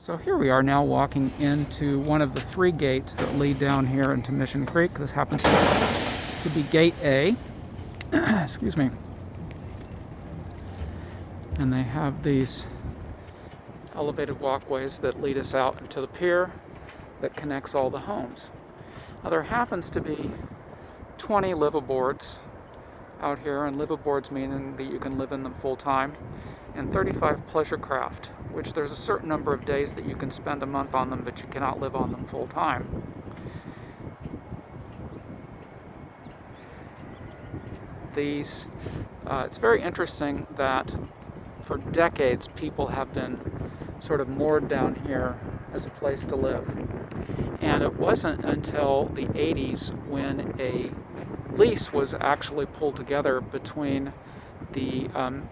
So here we are now walking into one of the 3 gates that lead down here into Mission Creek. This happens to be Gate A. Excuse me. And they have these elevated walkways that lead us out into the pier that connects all the homes. Now there happens to be 20 liveaboards out here, and liveaboards meaning that you can live in them full time, and 35 pleasure craft, which there's a certain number of days that you can spend a month on them, but you cannot live on them full time. It's very interesting that for decades people have been sort of moored down here as a place to live. And it wasn't until the 80s when a lease was actually pulled together between an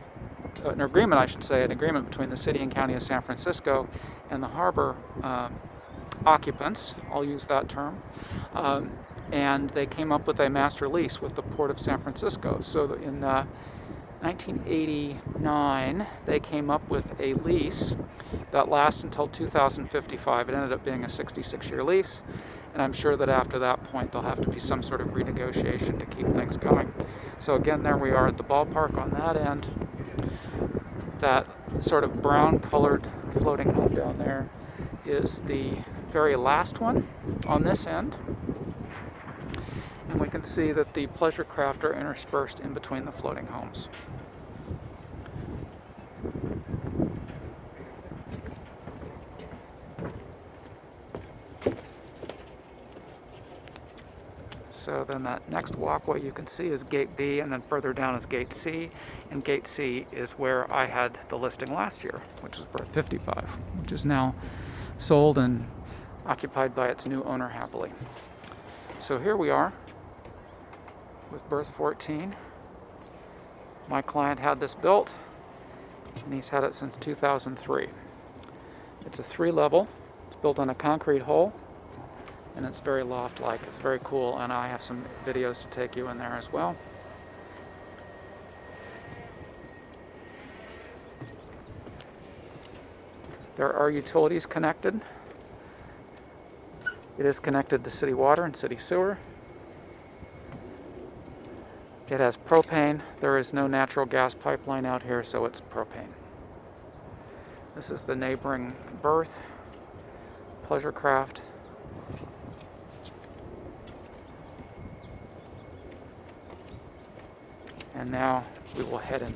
agreement between the city and county of San Francisco and the harbor occupants, I'll use that term, and they came up with a master lease with the Port of San Francisco. So in 1989, they came up with a lease that lasts until 2055. It ended up being a 66-year lease, and I'm sure that after that point there'll have to be some sort of renegotiation to keep things going. So again, there we are at the ballpark on that end. That sort of brown colored floating home down there is the very last one on this end. And we can see that the pleasure craft are interspersed in between the floating homes. So then that next walkway you can see is Gate B, and then further down is Gate C. And Gate C is where I had the listing last year, which is berth 55, which is now sold and occupied by its new owner happily. So here we are with berth 14. My client had this built, and he's had it since 2003. It's a 3-level. It's built on a concrete hull, and it's very loft-like. It's very cool, and I have some videos to take you in there as well. There are utilities connected. It is connected to city water and city sewer. It has propane. There is no natural gas pipeline out here, so it's propane. This is the neighboring berth, pleasure craft. And now we will head in.